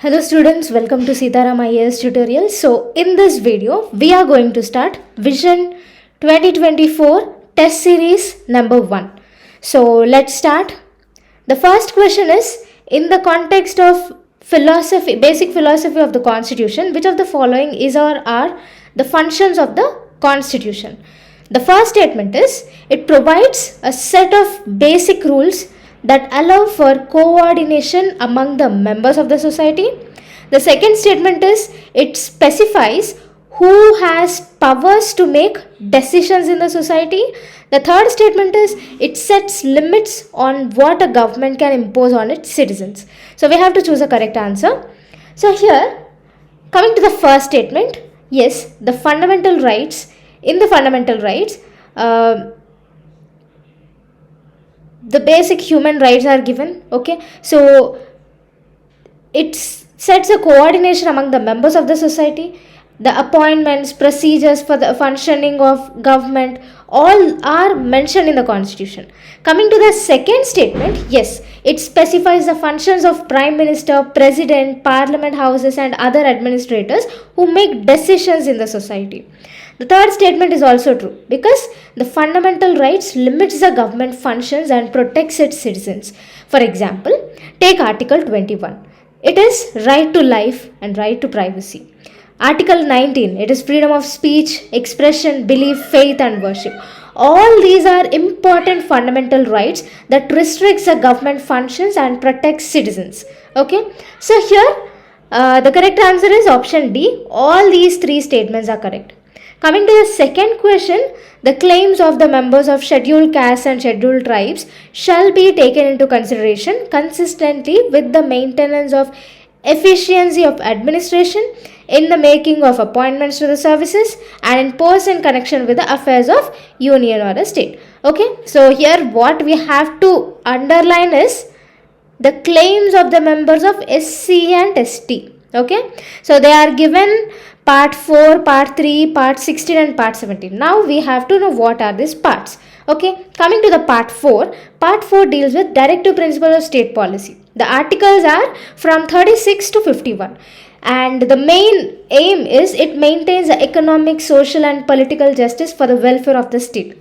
Hello students, welcome to Sitaram IAS tutorial. So in this video, we are going to start Vision 2024 test series number 1. So let's start. The first question is, in the context of philosophy, basic philosophy of the constitution, which of the following is or are the functions of the constitution? The first statement is, it provides a set of basic rules that allow for coordination among the members of the society. The second statement is, it specifies who has powers to make decisions in the society. The third statement is, it sets limits on what a government can impose on its citizens. So we have to choose a correct answer. So here, coming to the first statement, yes, the fundamental rights, in the fundamental rights, the basic human rights are given. Okay, so it sets a coordination among the members of the society. The appointments, procedures for the functioning of government, all are mentioned in the constitution. Coming to the second statement, yes, it specifies the functions of prime minister, president, parliament houses and other administrators who make decisions in the society. The third statement is also true because the fundamental rights limits the government functions and protects its citizens. For example, take Article 21. It is right to life and right to privacy. Article 19, it is freedom of speech, expression, belief, faith and worship. All these are important fundamental rights that restricts the government functions and protects citizens. Okay, so here the correct answer is option D. All these three statements are correct. Coming to the second question, the claims of the members of scheduled castes and scheduled tribes shall be taken into consideration consistently with the maintenance of efficiency of administration in the making of appointments to the services and in person connection with the affairs of union or a state. Okay, so here what we have to underline is the claims of the members of SC and ST. Okay, so they are given part 4, part 3, part 16 and part 17. Now we have to know what are these parts. Okay, coming to the part 4 deals with directive principles of state policy. The articles are from 36 to 51 and the main aim is it maintains the economic, social and political justice for the welfare of the state.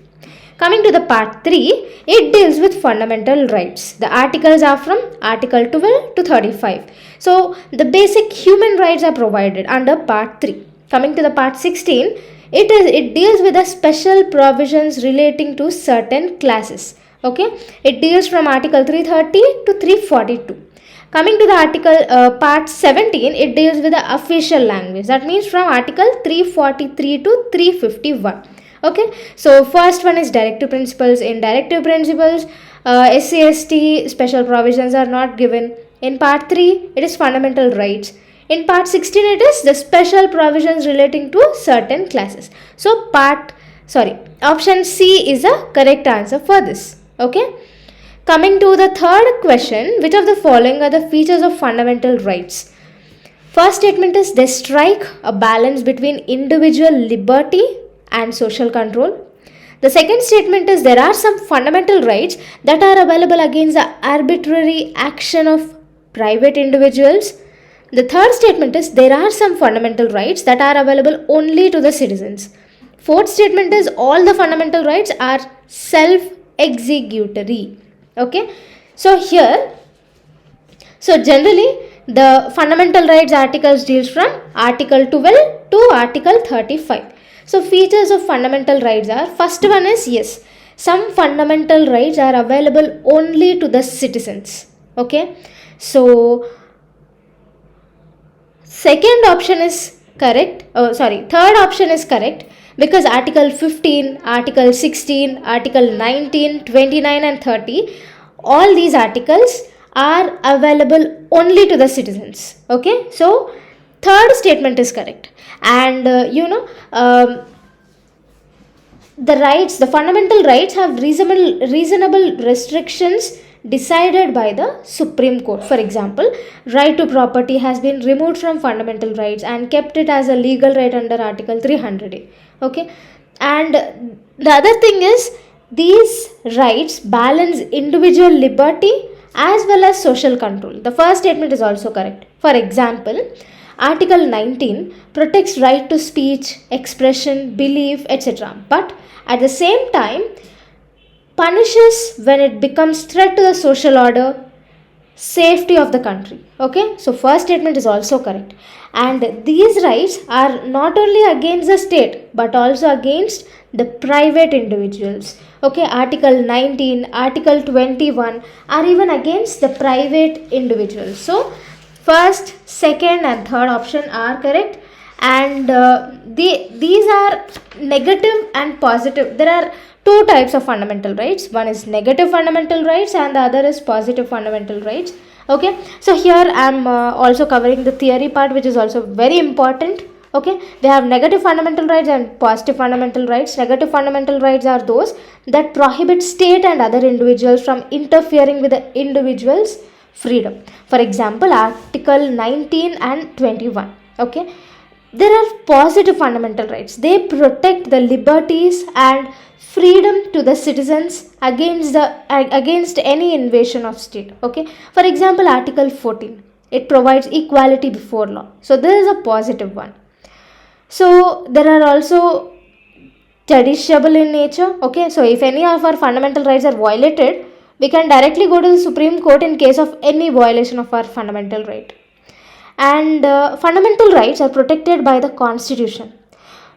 Coming to the part 3, it deals with fundamental rights. The articles are from article 12 to 35. So the basic human rights are provided under part 3. Coming to the part 16, it deals with the special provisions relating to certain classes. Okay, it deals from article 330 to 342. Coming to the article part 17, it deals with the official language. That means from article 343 to 351. Okay, so first one is directive principles. In directive principles, SC/ST special provisions are not given. In part 3, it is fundamental rights. In part 16, it is the special provisions relating to certain classes. So option C is a correct answer for this. Okay. Coming to the third question, which of the following are the features of fundamental rights? First statement is, they strike a balance between individual liberty and social control. The second statement is, there are some fundamental rights that are available against the arbitrary action of private individuals. The third statement is, there are some fundamental rights that are available only to the citizens. Fourth statement is, all the fundamental rights are self-executory. Okay, so here, so generally the fundamental rights articles deals from article 12 to article 35. So features of fundamental rights are, first one is, yes, some fundamental rights are available only to the citizens. Okay, so third option is correct because article 15, article 16, article 19, 29 and 30, all these articles are available only to the citizens. Okay, so third statement is correct. And the fundamental rights have reasonable restrictions decided by the Supreme Court. For example, right to property has been removed from fundamental rights and kept it as a legal right under article 300A. Okay, and the other thing is, these rights balance individual liberty as well as social control. The first statement is also correct. For example, Article 19 protects right to speech, expression, belief, etc. But at the same time, punishes when it becomes threat to the social order, safety of the country. Okay, so first statement is also correct, and these rights are not only against the state but also against the private individuals. Okay, Article 19, Article 21 are even against the private individuals. So first, second and third option are correct, and these are negative and positive. There are two types of fundamental rights. One is negative fundamental rights and the other is positive fundamental rights. Okay, so here I am also covering the theory part, which is also very important. Okay, we have negative fundamental rights and positive fundamental rights. Negative fundamental rights are those that prohibit state and other individuals from interfering with the individual's freedom. For example, Article 19 and 21. Okay, there are positive fundamental rights. They protect the liberties and freedom to the citizens against any invasion of state. Okay, for example, Article 14, it provides equality before law. So this is a positive one. So there are also justiciable in nature. Okay, so if any of our fundamental rights are violated, we can directly go to the Supreme Court in case of any violation of our fundamental right. And fundamental rights are protected by the Constitution.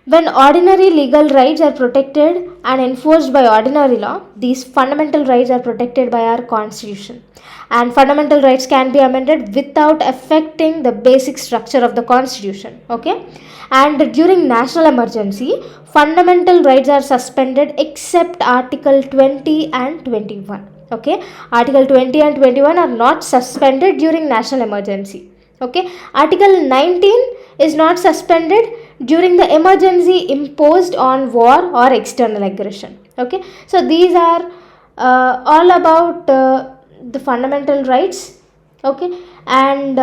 When ordinary legal rights are protected and enforced by ordinary law, these fundamental rights are protected by our Constitution. And fundamental rights can be amended without affecting the basic structure of the Constitution. Okay? And during national emergency, fundamental rights are suspended except Article 20 and 21. Okay? Article 20 and 21 are not suspended during national emergency. Okay, Article 19 is not suspended during the emergency imposed on war or external aggression. Okay, so these are all about the fundamental rights. Okay, and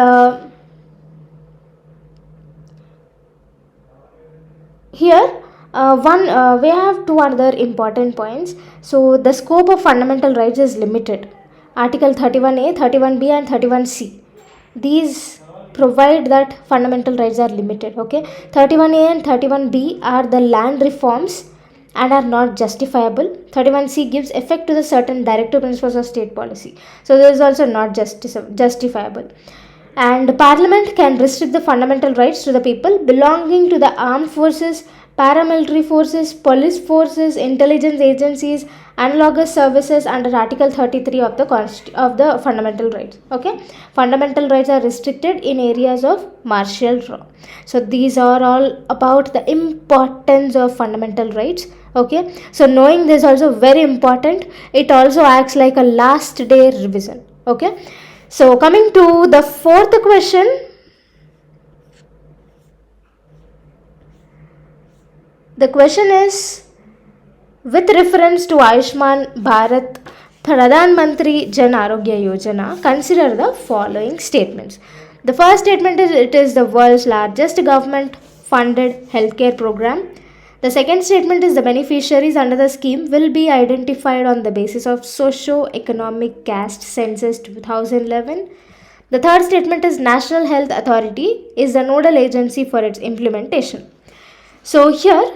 here we have two other important points. So the scope of fundamental rights is limited. Article 31A, 31B and 31C. These provide that fundamental rights are limited. Okay, 31A and 31B are the land reforms and are not justifiable. 31C gives effect to the certain directive principles of state policy. So this is also not justifiable. And Parliament can restrict the fundamental rights to the people belonging to the armed forces, paramilitary forces, police forces, intelligence agencies, analogous services under Article 33 of the fundamental rights. Okay, fundamental rights are restricted in areas of martial law. So these are all about the importance of fundamental rights. Okay, so knowing this is also very important. It also acts like a last day revision. Okay, so coming to the fourth question. The question is, with reference to Ayushman Bharat Pradhan Mantri Jan Arogya Yojana, consider the following statements. The first statement is, it is the world's largest government funded healthcare program. The second statement is, the beneficiaries under the scheme will be identified on the basis of socio-economic caste census 2011. The third statement is, National Health Authority is the nodal agency for its implementation. So here,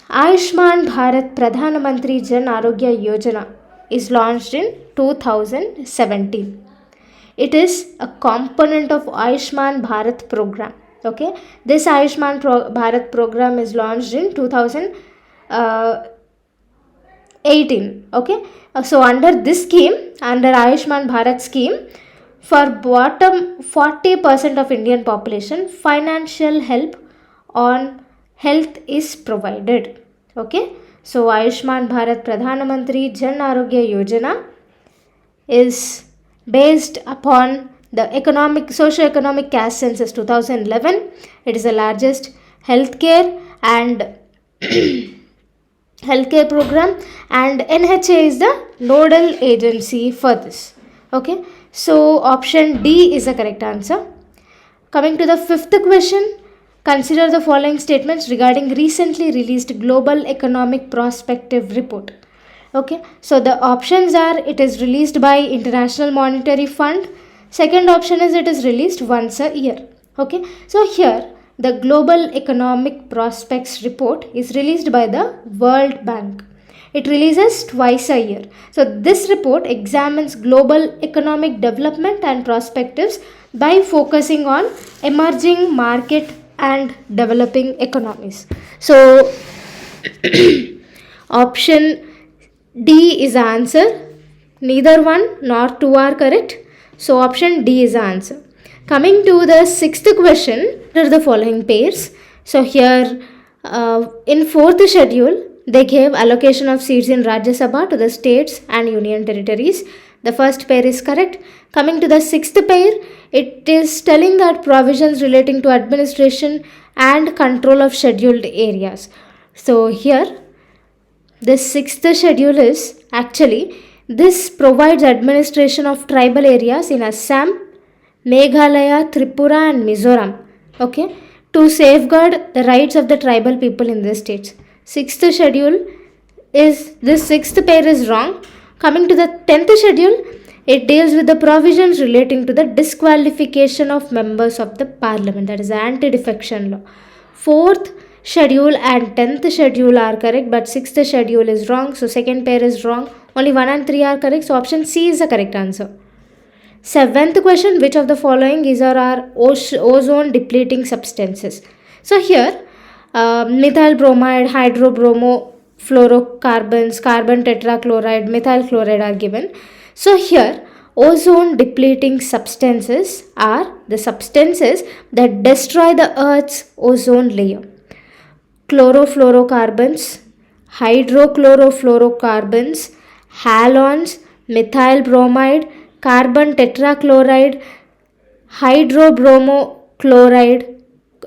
Ayushman Bharat Pradhan Mantri Jan Arogya Yojana is launched in 2017. It is a component of Ayushman Bharat program. Okay, this Ayushman Bharat program is launched in 2018. Okay, so under this scheme, under Ayushman Bharat scheme, for bottom 40% of Indian population, financial help on health is provided. Okay, so Ayushman Bharat Pradhan Mantri Jan Arogya Yojana is based upon the socio-economic caste census 2011. It is the largest healthcare and healthcare program, and NHA is the nodal agency for this. Okay, so option D is the correct answer. Coming to the fifth question. Consider the following statements regarding recently released Global Economic Prospective Report. Okay, so the options are, it is released by International Monetary Fund, Second option is it is released once a year. Okay, so here the Global Economic Prospects report is released by the World Bank. It releases twice a year. So this report examines global economic development and perspectives by focusing on emerging market and developing economies. So option D is the answer. Neither one nor two are correct. So option D is the answer. Coming to the sixth question, what are the following pairs? So here in fourth schedule, they gave allocation of seats in Rajya Sabha to the states and union territories. The first pair is correct. Coming to the sixth pair, it is telling that provisions relating to administration and control of scheduled areas. So here, the sixth schedule is actually this provides administration of tribal areas in Assam, Meghalaya, Tripura and Mizoram, okay, to safeguard the rights of the tribal people in these states. Sixth schedule is, this sixth pair is wrong. Coming to the 10th schedule, it deals with the provisions relating to the disqualification of members of the parliament, that is anti-defection law. Fourth schedule and 10th schedule are correct, but 6th schedule is wrong. So second pair is wrong. Only 1 and 3 are correct. So option C is the correct answer. Seventh question, which of the following is or are ozone depleting substances? So here methyl bromide, hydrobromo fluorocarbons, carbon tetrachloride, methyl chloride are given. So here ozone depleting substances are the substances that destroy the earth's ozone layer. Chlorofluorocarbons, hydrochlorofluorocarbons, halogens, methyl bromide, carbon tetrachloride, hydrobromochloride,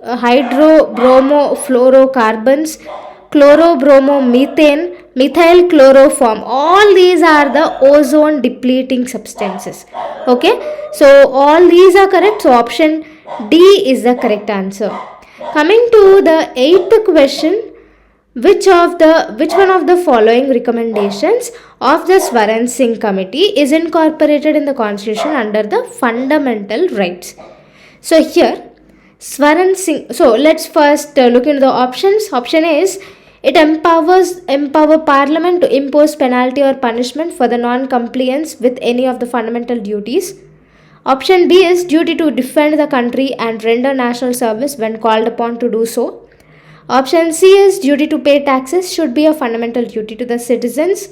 hydrobromofluorocarbons, chlorobromomethane, methyl chloroform. All these are the ozone depleting substances. Okay, so all these are correct. So option D is the correct answer. Coming to the eighth question, which one of the following recommendations of the Swaran Singh Committee is incorporated in the Constitution under the fundamental rights? So here Swaran Singh, so let's first look into the options. Option A is it empower Parliament to impose penalty or punishment for the non-compliance with any of the fundamental duties. Option B is duty to defend the country and render national service when called upon to do so. Option C is duty to pay taxes should be a fundamental duty to the citizens.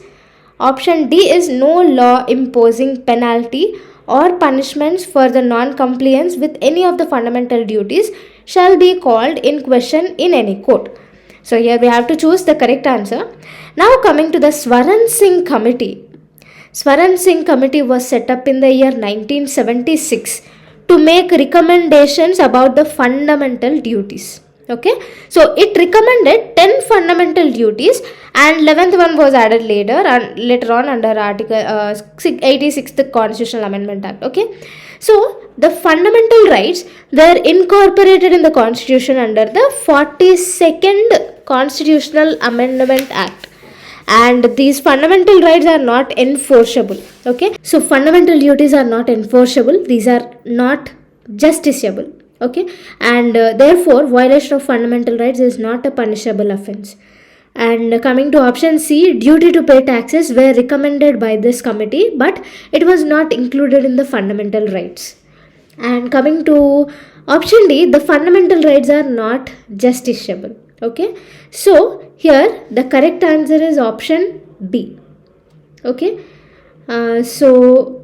Option D is no law imposing penalty or punishments for the non-compliance with any of the fundamental duties shall be called in question in any court. So here we have to choose the correct answer. Now coming to the Swaran Singh Committee. Swaran Singh Committee was set up in the year 1976 to make recommendations about the fundamental duties. Okay, so it recommended 10 fundamental duties and 11th one was added later on under article 86th Constitutional Amendment Act. Okay, so the fundamental rights were incorporated in the Constitution under the 42nd Constitutional Amendment Act, and these fundamental rights are not enforceable. Okay, so fundamental duties are not enforceable, these are not justiciable. Okay, and therefore violation of fundamental rights is not a punishable offense. And coming to option C, duty to pay taxes were recommended by this committee, but it was not included in the fundamental rights. And coming to option D, the fundamental rights are not justiciable. Okay, so here the correct answer is option B. Okay, so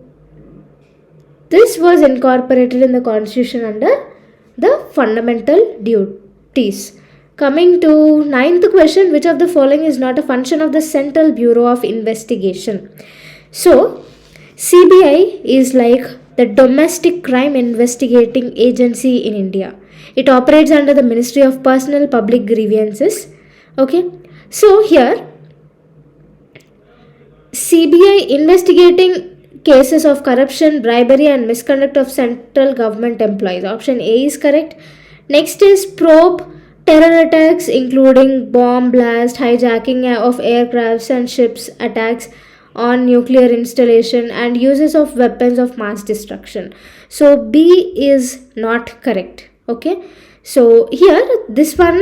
this was incorporated in the Constitution under the fundamental duties. Coming to ninth question, which of the following is not a function of the Central Bureau of Investigation? So CBI is like the domestic crime investigating agency in India. It operates under the Ministry of Personal Public Grievances. Okay, so here CBI investigating cases of corruption, bribery and misconduct of central government employees. Option A is correct. Next is probe terror attacks including bomb blast, hijacking of aircrafts and ships attacks. on nuclear installation and uses of weapons of mass destruction. So B is not correct. Okay, so here this work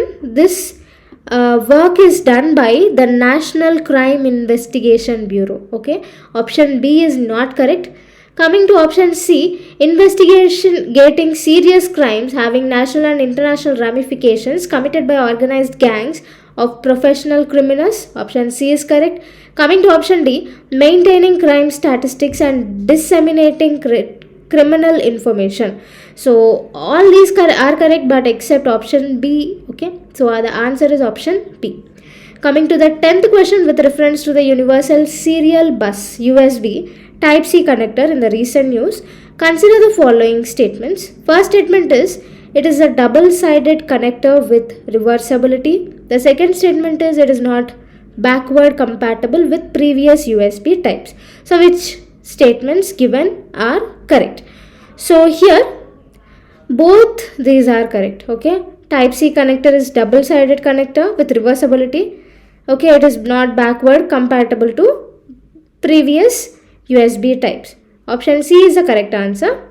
is done by the National Crime Investigation Bureau. Okay, option B is not correct. Coming to option C, investigation getting serious crimes having national and international ramifications committed by organized gangs of professional criminals. Option C is correct. Coming to option D, maintaining crime statistics and disseminating criminal information. So all these are correct, but except option B. Okay, so the answer is option B. Coming to the 10th question with reference to the Universal Serial Bus USB Type C connector in the recent news, consider the following statements. First statement is it is a double-sided connector with reversibility. The second statement is it is not backward compatible with previous USB types. So which statements given are correct? So here both these are correct. Okay, Type C connector is double-sided connector with reversibility. Okay, it is not backward compatible to previous USB types. Option C is the correct answer.